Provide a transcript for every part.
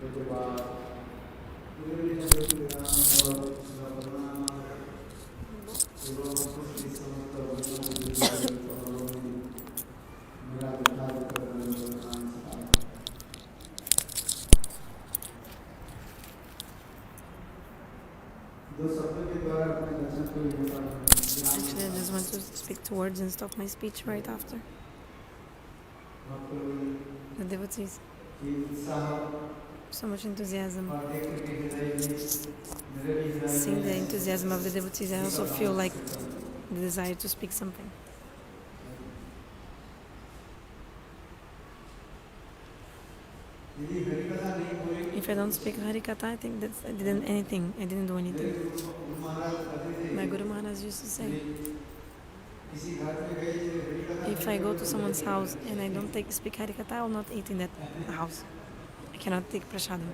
Actually, I just want to speak two words and stop my speech right after. The devotees. So much enthusiasm. Seeing the enthusiasm of the devotees, I also feel like the desire to speak something. If I don't speak Harikatha, I think that I didn't do anything. My Guru Maharaj used to say, if I go to someone's house and I don't speak Harikatha, I will not eat in that house. I cannot take prasadam.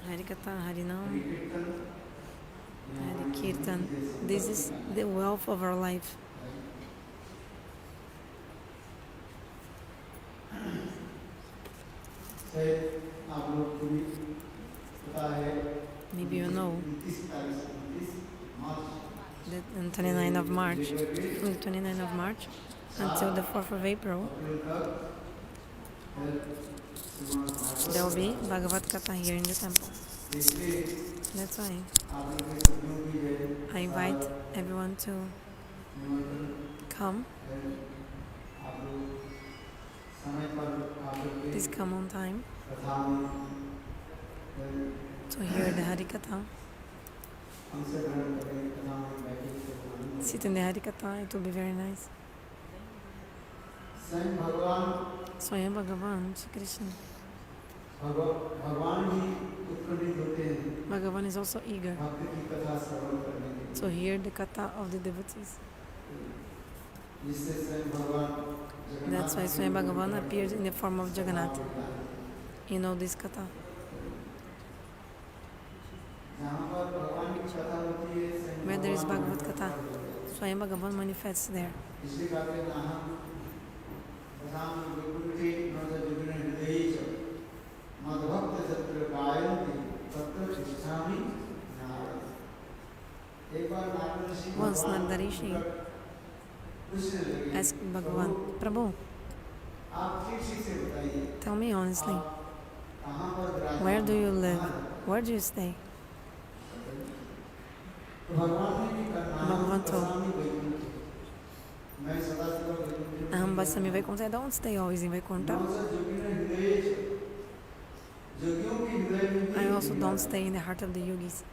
Harikatha, Harinam, Harikirtan. This is the wealth of our life. Maybe you know that on 29th of March, from the 29th of March until the 4th of April, there will be Bhagavad Katha here in the temple. That's why I invite everyone to come. Please come on time to hear the Harikatha. Sit in the Harikatha, it will be very nice. Swayam Bhagavan, Shri Krishna. Bhagavan is also eager to hear the katha of the devotees. That's why Swayam Bhagavan appears in the form of Jagannath. You know this katha. Where there is Bhagavad Katha, Swayam Bhagavan manifests there. Once Narada Rishi asked Bhagavan, Prabhu, tell me honestly, where do you live? Where do you stay? Bhagavan told, Aham Basami Vaikuntha, I don't stay always in Vaikuntha. I also don't stay in the heart of the yogis.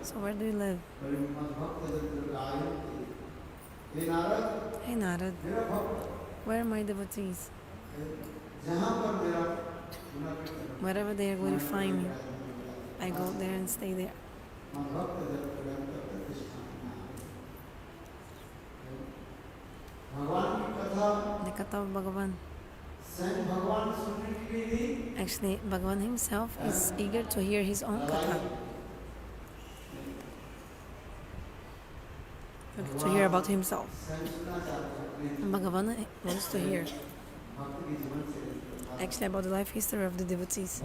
So where do you live? Hey Narad, where are my devotees? Wherever they are glorifying me, I go there and stay there. The katha of Bhagavan. Actually, Bhagavan himself is eager to hear his own katha. To hear about himself. And Bhagavan wants to hear actually about the life history of the devotees.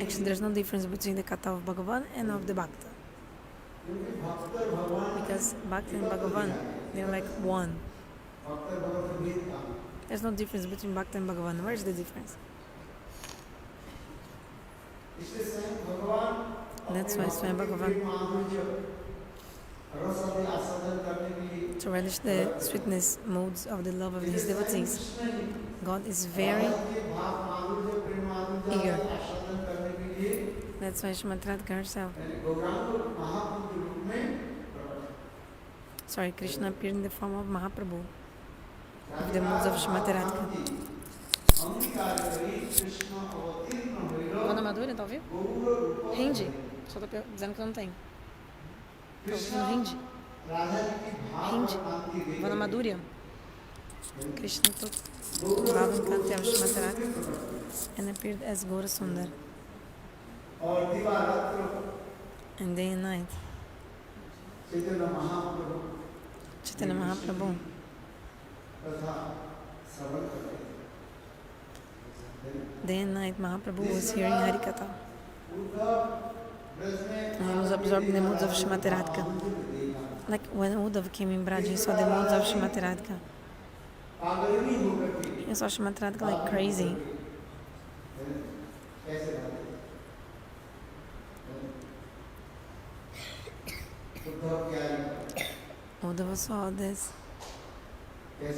Actually, there's no difference between the katha of Bhagavan and of the Bhakta. Because Bhakta and Bhagavan, they're like one. There's no difference between Bhakta and Bhagavan. Where's the difference? That's why Swayam Bhagavan, to relish the sweetness modes of the love of his devotees, God is very eager. That's why Srimati Radhika herself, Krishna appeared in the form of Mahaprabhu, of the modes of Srimati Radhika. Vana Madhurya, tá ouvindo? Rende. Só tô dizendo que não tem. Tá ouvindo? Rende. Rende. Vana Madhurya. Krishna took love and kanti of Srimati Radhika and appeared as Gaura Sundar. And day and night, Chaitanya Mahaprabhu Day and night, Mahaprabhu was hearing Harikatha. And he was absorbing the moods of Srimati Radhika. Like when Uddhav came in Braj, he saw the moods of Srimati Radhika. He saw Srimati Radhika like crazy. Uddhava saw this. How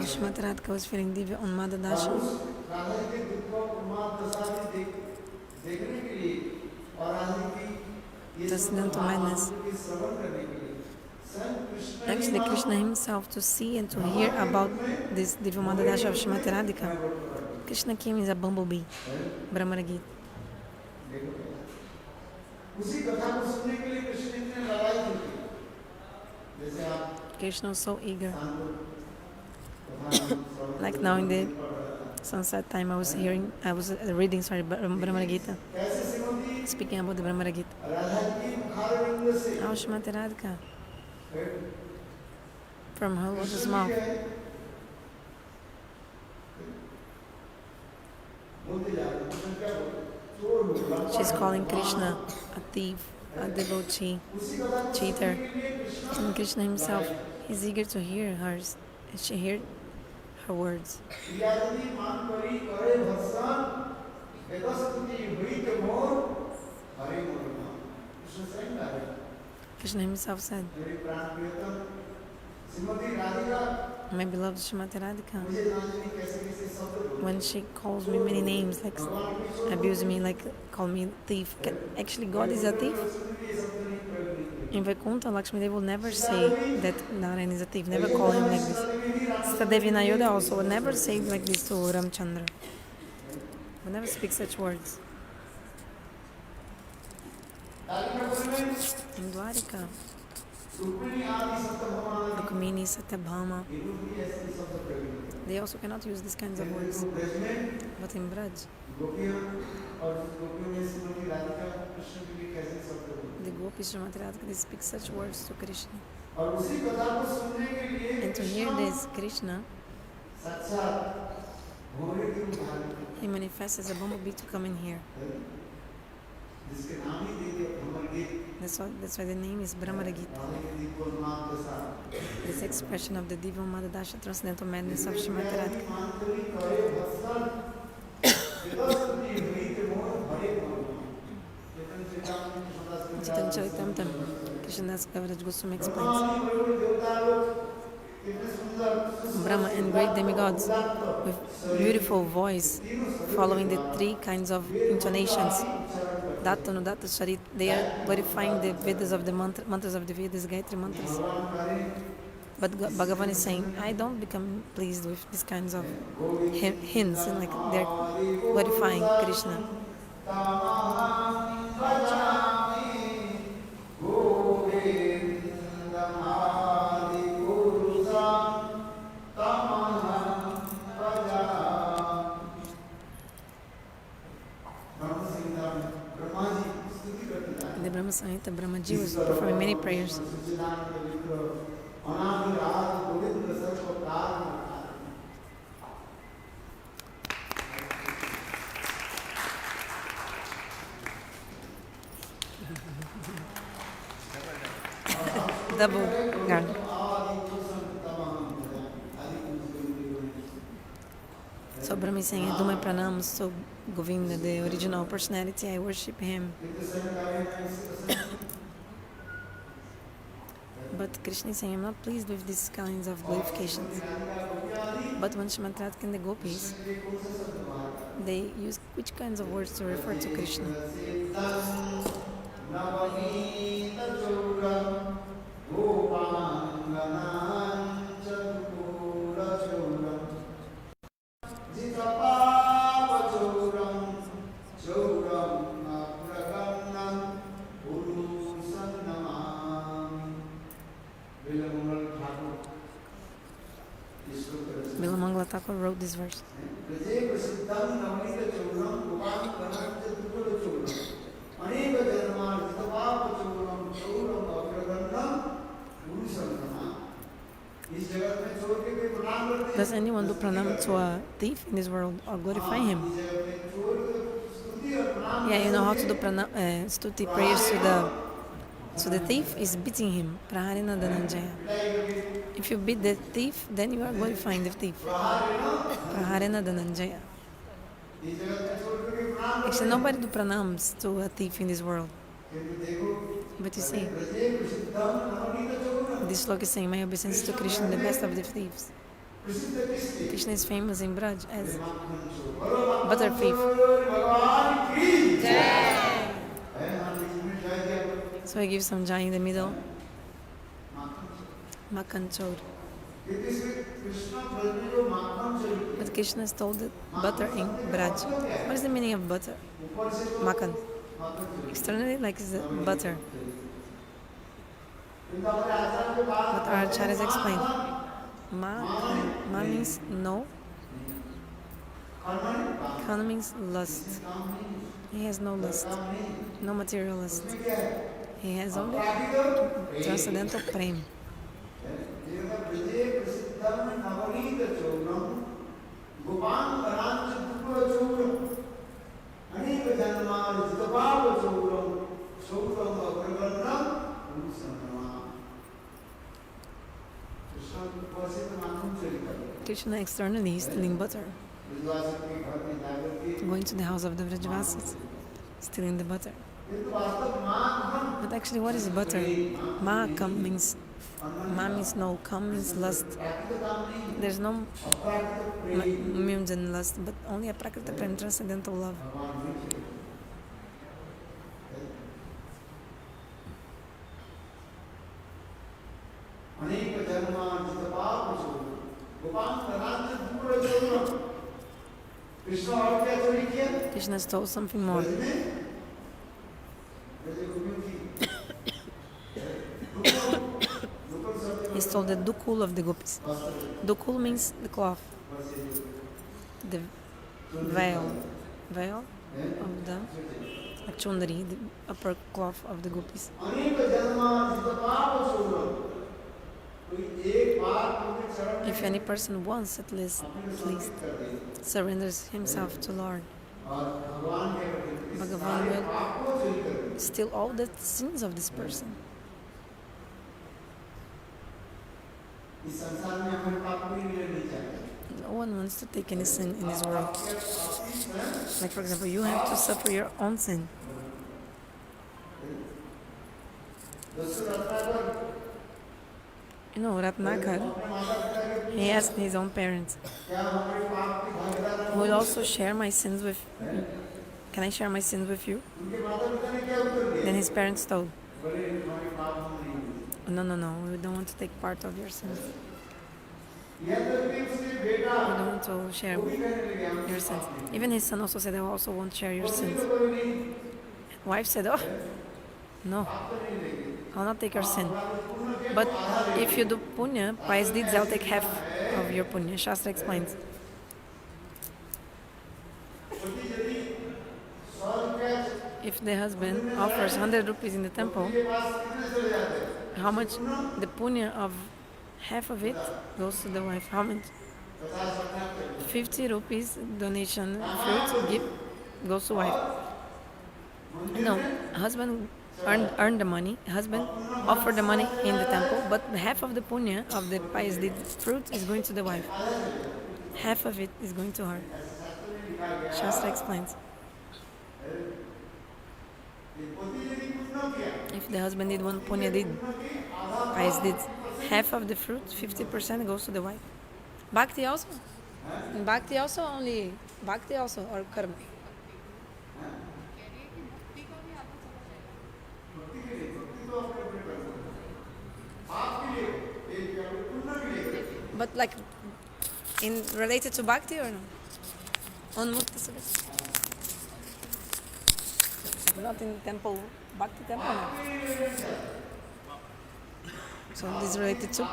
Srimati Radhika was feeling Divya Unmada Dasha. Transcendental madness. Actually, Krishna himself, to see and to hear about this Bilvamanagala Thakura of Srimati Radhika, Krishna came as a bumblebee, Bhramara-gita. Krishna was so eager. Like now in the sunset time, I was reading Bhramara-gita, speaking about the Bhramara-gita. How Srimati Radhika, from her lotus mouth, she's calling Krishna a thief, a devotee, cheater. And Krishna himself is eager to hear hers. She heard her words. Krishna himself said, my beloved Srimati Radhika, when she calls me many names, like abuse me, like call me thief, actually God is a thief? In Vaikuntha, Lakshmi-Devi will never say that Narayan is a thief, never call him like this. Sitadevi and Ayodhya also would never say like this to Ramchandra. Would never speak such words. In Dwarika, Rukmini, Satyabhama, they also cannot use these kinds of words. But in Braj, the gopis Srimati Radhika, they speak such words to Krishna. And to hear this, Krishna, he manifests as a bumblebee to come in here. That's why the name is Bhramara-gita. This expression of the Divya Unmada Dasha, transcendental madness of Srimati Radhika. Chaitanya Charitamrita, Krishnadas Kaviraj Goswami explains, Brahma and great demigods with beautiful voice, following the three kinds of intonations, Datta, Nudatta, Charit, they are glorifying the Vedas of the mantras of the Vedas, Gayatri mantras. But Bhagavan is saying, I don't become pleased with these kinds of hints, and like they're glorifying Krishna. In the Brahma Samhita, Brahmaji was performing many prayers. Double garland. So Brahma is saying, I do my pranamas to Govinda, the original personality, I worship him. But Krishna is saying, I'm not pleased with these kinds of glorifications. But when Srimati Radhika and the gopis, they use which kinds of words to refer to Krishna? Bilvamanagala Thakura wrote this verse. Does anyone do pranam to a thief in this world or glorify him? Yeah, you know how to do pranam, stuti prayers to the thief is beating him. Praharena Dhananjaya. If you beat the thief, then you are glorifying the thief. Praharena Dhananjaya. Actually, nobody do pranams to a thief in this world. But you see, this sloka is saying, my obeisance to Krishna, the best of the thieves. Krishna is famous in Braj as butter thief. So I give some jai in the middle. Makhan chor. But Krishna stole the butter in Braj. What is the meaning of butter? Makhan. Externally, like it's butter. But our acharyas explained. Ma means no. Khana means lust. He has no lust, no material lust. He has only transcendental prem. Krishna externally is stealing butter. Going to the house of the Vrajavasis, stealing the butter. But actually, what is butter? Ma means no, kam means lust. There's no means in lust, but only a prakrita prem, transcendental love. Krishna stole something more. He stole the dukul of the gopis. Dukul means the cloth, the veil of the chundari, the upper cloth of the gopis. If any person once at least surrenders himself to Lord, Bhagavan will steal all the sins of this person. No one wants to take any sin in this world. Like for example, you have to suffer your own sin. You know, Ratnakar, he asked his own parents, will also share my sins with you? Can I share my sins with you? Then his parents told, no, we don't want to take part of your sins. We don't want to share your sins. Even his son also said, I also won't share your sins. Wife said, oh, no, I'll not take your sin. But if you do punya, pious deeds, I'll take half of your punya. Shastra explains. If the husband offers 100 rupees in the temple, how much the punya of half of it goes to the wife? How much? 50 rupees donation, fruit, gift, goes to wife. No, husband earned the money, husband offered the money in the temple, but half of the punya of the pious deed fruit is going to the wife. Half of it is going to her. Shastra explains. If the husband did one punya deed, pious deeds, half of the fruit, 50% goes to the wife. Bhakti also? Bhakti also only, bhakti also or karma? But like in related to bhakti or no? On mukta service? Not in temple, bhakti temple. No? So this is related to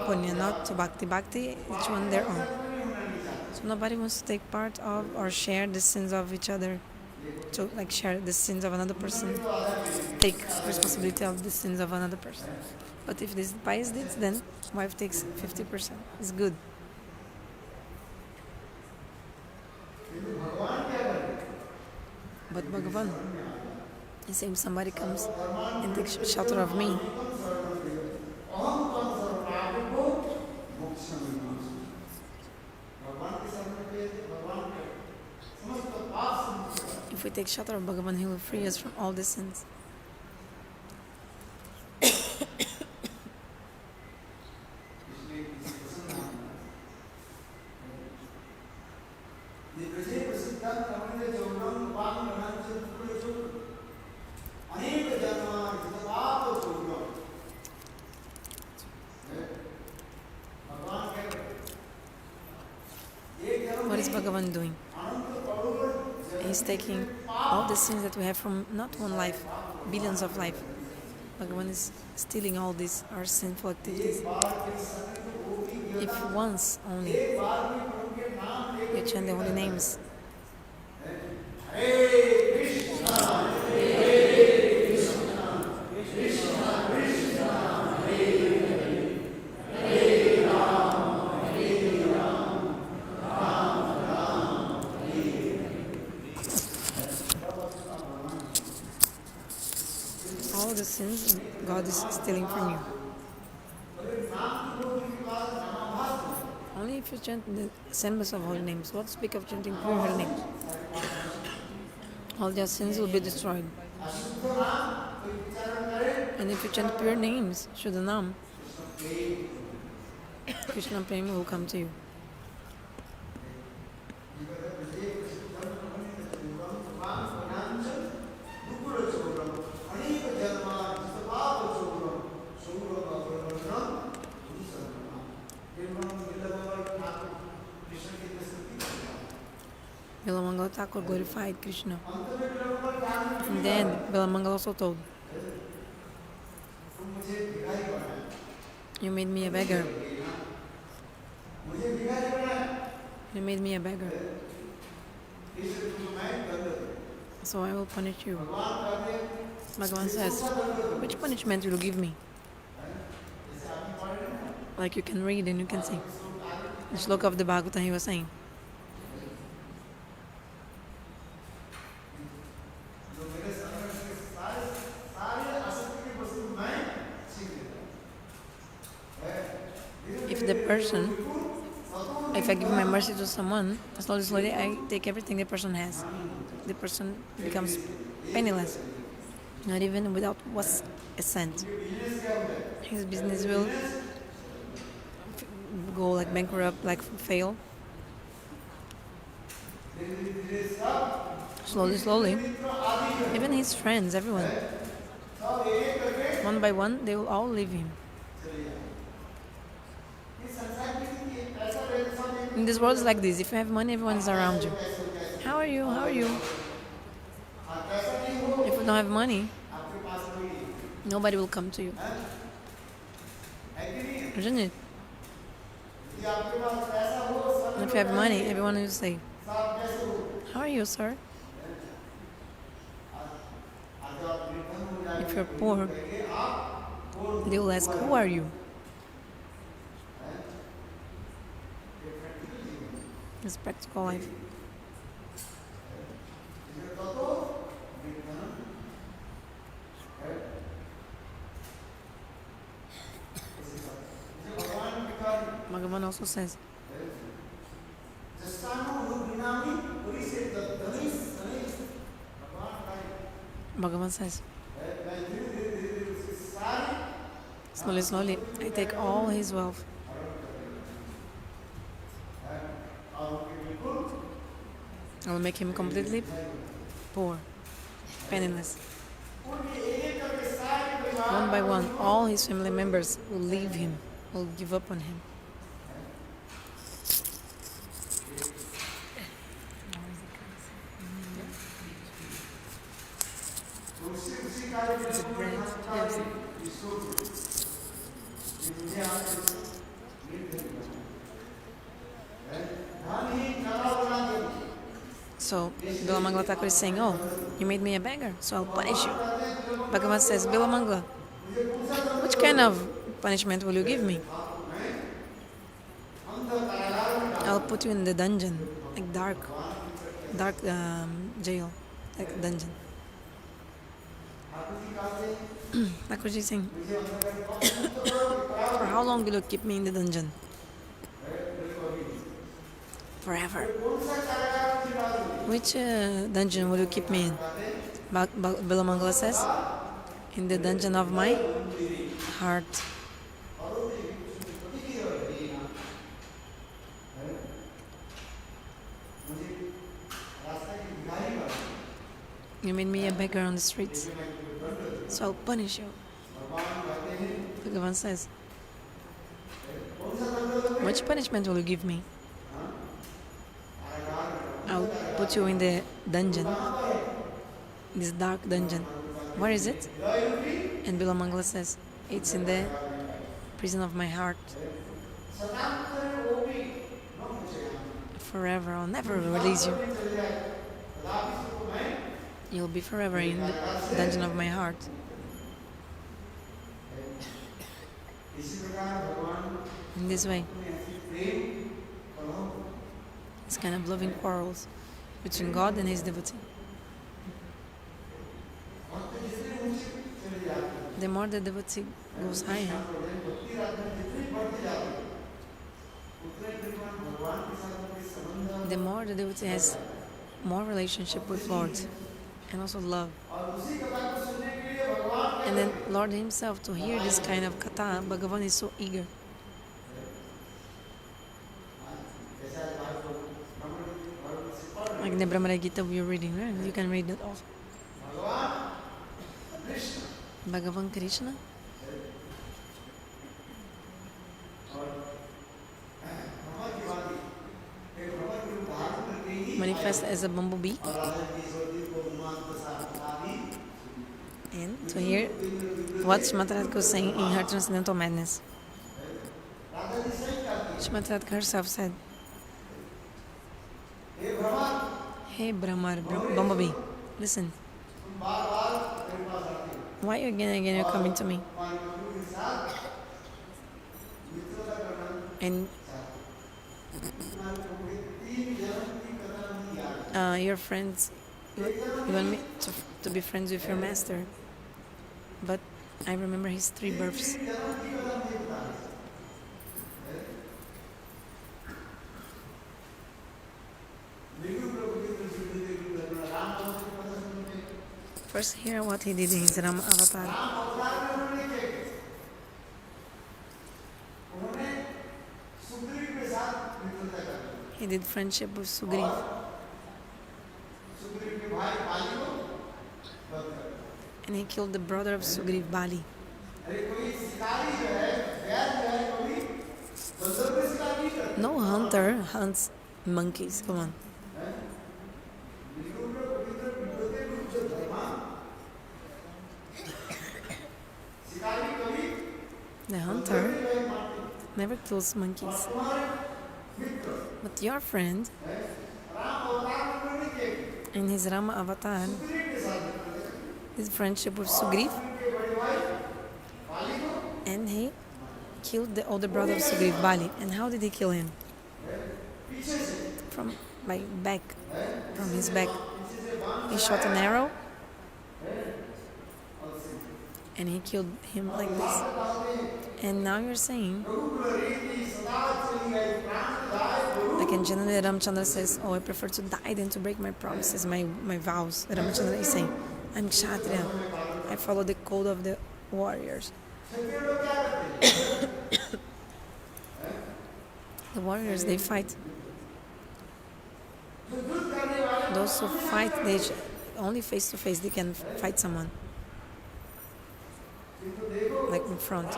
punya, not to bhakti. Bhakti, each one their own. So nobody wants to take part of or share the sins of each other. To like share the sins of another person, take responsibility of the sins of another person. But if this pious deeds, then wife takes 50%. It's good. But Bhagavan, the same somebody comes and takes shelter of me, if we take shelter of Bhagavan, he will free us from all the sins. What is Bhagavan doing? He's taking all the sins that we have from not one life, billions of life. Bhagavan is stealing all these, our sinful activities. If once only you chant the holy names, all the sins God is stealing from you. Only if you chant the semblance of holy names. What to speak of chanting pure holy names? All their sins will be destroyed. And if you chant pure names, Shuddhanam, Krishna Prema will come to you. Bilvamanagala Thakura glorified Krishna. And then Bilvamanagala also told, you made me a beggar. You made me a beggar. So I will punish you. Bhagavan says, which punishment will you give me? Like you can read and you can see. The shloka of the Bhagavatam he was saying. If the person, if I give my mercy to someone, slowly I take everything the person has. The person becomes penniless, not even without what's a cent. His business will go like bankrupt, like fail. Slowly, even his friends, everyone, one by one, they will all leave him. In this world, it's like this. If you have money, everyone is around you. How are you? How are you? If you don't have money, nobody will come to you. Isn't it? If you have money, everyone will say, how are you, sir? If you're poor, they will ask, who are you? It's practical life. Bhagavan also says, Bhagavan says, slowly, I take all his wealth. I will make him completely poor, penniless. One by one, all his family members will leave him, will give up on him. Is it bread? Yes. So, Bilvamanagala Thakura is saying, oh, you made me a beggar, so I'll punish you. Bhagavan says, Bilvamanagala, which kind of punishment will you give me? I'll put you in the dungeon, like dark jail, like dungeon. Thakurji is saying, for how long will you keep me in the dungeon? Forever. Which dungeon will you keep me in? Bilvamanagala says, in the dungeon of my heart. You made me a beggar on the streets, so I'll punish you. Bhagavan says, which punishment will you give me? I'll put you in the dungeon, this dark dungeon. Where is it? And Bilvamanagala says, it's in the prison of my heart. Forever, I'll never release you. You'll be forever in the dungeon of my heart. In this way, it's kind of loving quarrels between God and his devotee. The more the devotee goes higher, the more the devotee has more relationship with Lord and also love. And then Lord himself, to hear this kind of katha, Bhagavan is so eager. Like the Bhramara-gita we are reading, right? You can read that also. Bhagavan Krishna manifests as a bumblebee, and to hear what Srimati Radhika was saying in her Transcendental Madness. Srimati Radhika herself said, hey Bhramar, bumblebee, listen. Why again and again you're coming to me? And your friends, you want me to be friends with your master, but I remember his 3 births. First, hear what he did in his Rama avatar. He did friendship with Sugriv. And he killed the brother of Sugriv, Bali. No hunter hunts monkeys, come on. The hunter never kills monkeys. But your friend, in his Rama avatar, his friendship with Sugriv, and he killed the older brother of Sugriv, Bali. And how did he kill him? From his back. He shot an arrow, and he killed him like this. And now you're saying, like in Janani, Ramchandra says, oh, I prefer to die than to break my promises, my vows. Ramchandra is saying, I'm Kshatriya. I follow the code of the warriors. The warriors, they fight. Those who fight, they only face to face, they can fight someone. Like in front.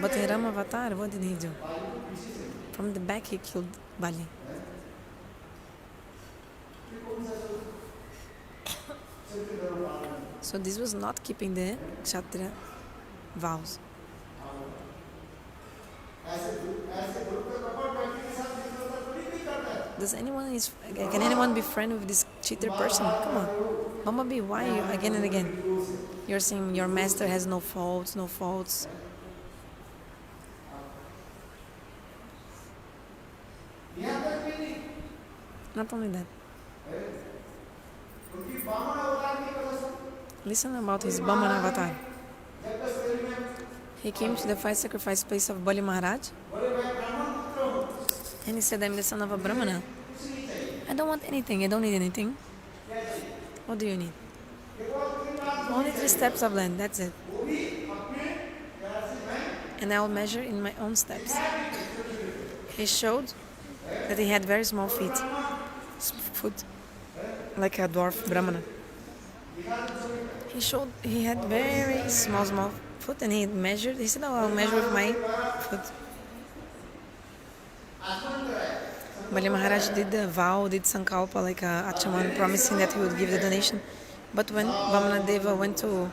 But in Rama avatar, what did he do? From the back he killed Bali. So this was not keeping the Kshatriya vows. Can anyone be friend with this cheater person? Come on. Bumblebee, why again and again? You're saying your master has no faults. Not only that. Listen about his Bhamana avatar. He came to the fire sacrifice place of Bali Maharaja, and he said, I'm the son of a Brahmana. I don't want anything. I don't need anything. What do you need? Only 3 steps of land. That's it. And I will measure in my own steps. He showed that he had very small feet, like a dwarf Brahmana. He showed he had very small foot, and he measured. He said, "Oh, I'll measure with my foot." Bali Maharaj did the vow, did sankalpa, like a Achaman, promising that he would give the donation. But when Vamanadeva went to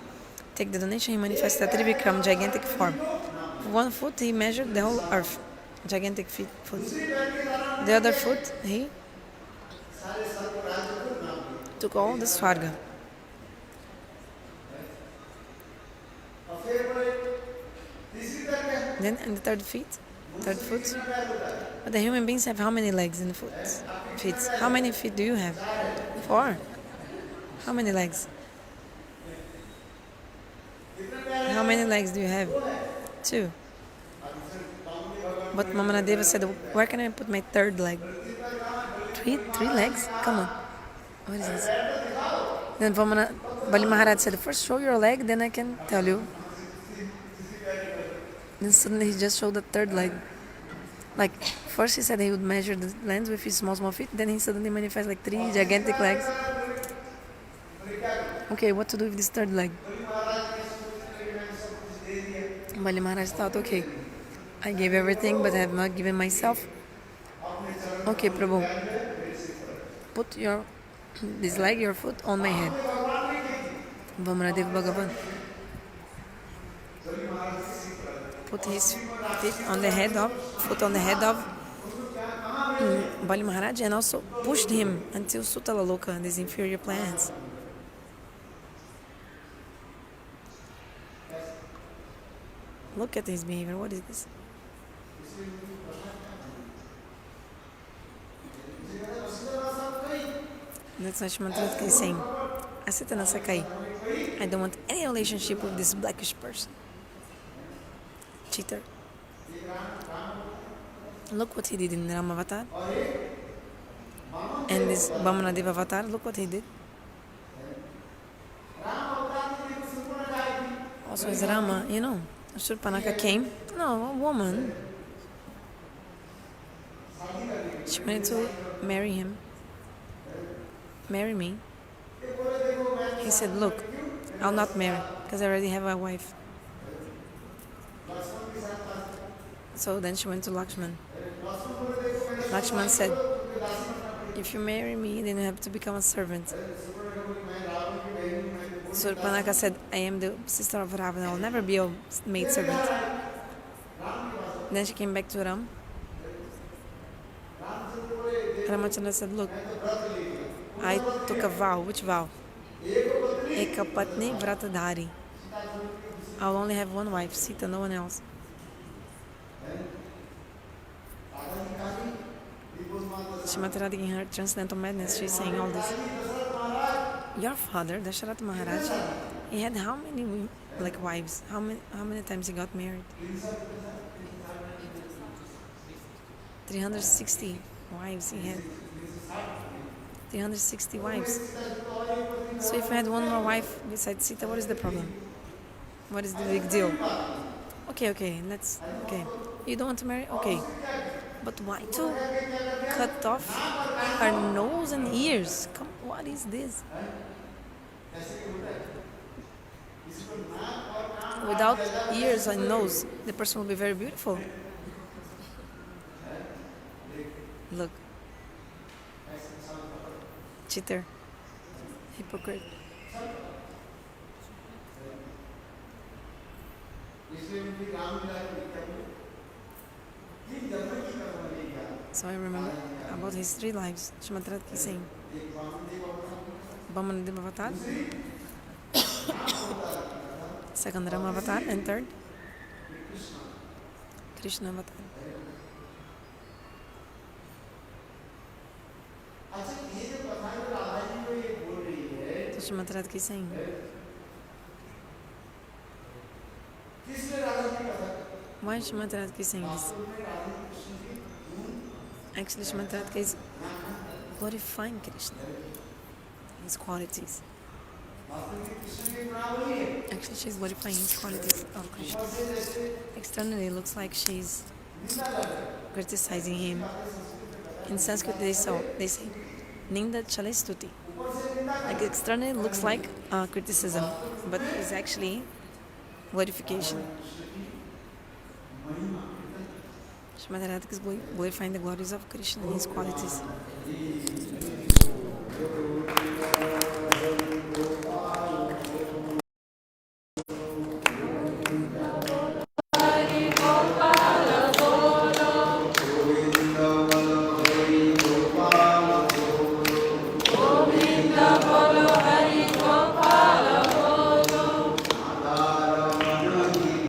take the donation, he manifested a Trivikram, gigantic form. 1 foot, he measured the whole earth, gigantic foot. The other foot, he took all the Swarga. Then in the third foot, but the human beings have how many legs in the feet? How many feet do you have? 4. How many legs? How many legs do you have? 2. But Vamanadeva said, where can I put my 3rd leg? 3 legs? Come on. What is this? Then Bali Maharaj said, first show your leg, then I can tell you. Then suddenly he just showed the 3rd leg. Like, first he said he would measure the lands with his small feet, then he suddenly manifested like 3 gigantic legs. Okay, what to do with this 3rd leg? Bali Maharaj thought, okay, I gave everything, but I have not given myself. Okay, Prabhu, put your foot on my head. Vamanadeva Bhagavan put his foot on the head of Bali Maharaj, and also pushed him until Sutala Loka, these inferior planets. Look at his behavior. What is this? That's what Srimati Radhika is saying. Asitana Sakai. I don't want any relationship with this blackish person. Cheater. Look what he did in Rama avatar. And this Vamanadeva avatar, look what he did. Also as Rama, Shurpanakha came. No, a woman. She wanted to marry him. Marry me. He said, look, I'll not marry because I already have a wife. So then she went to Lakshman. Lakshman said, if you marry me, then you have to become a servant. Shurpanakha said, I am the sister of Ravana, I will never be a maid servant. Then she came back to Ram. Ramachandra said, look, I took a vow. Which vow? Ekapatni Vratadhari. I'll only have one wife, Sita, no one else. Srimati Radhika, in her transcendental madness, she's saying all this. Your father, Dasharatha Maharaj, he had how many wives? How many times he got married? 360 wives he had. 360 wives. So if I had one more wife besides Sita, what is the problem? What is the big deal? Okay, okay. You don't want to marry? Okay. But why to cut off her nose and ears? Come, what is this? Without ears and nose, the person will be very beautiful. Look. Cheater. Hypocrite. So I remember about his 3 lives. Srimati Radhika is saying Vamanadeva avatar, 2nd Rama avatar, and 3rd Krishna avatar. Srimati Radhika is saying? Why Srimati Radhika is saying this? Actually, Srimati Radhika is glorifying Krishna, his qualities. Actually, she's glorifying his qualities of Krishna. Externally, it looks like she's criticizing him. In Sanskrit, they say, Ninda Chale Stuti. Like externally, it looks like criticism, but it's actually glorification. Srimati Radhika is glorifying the glories of Krishna and his qualities.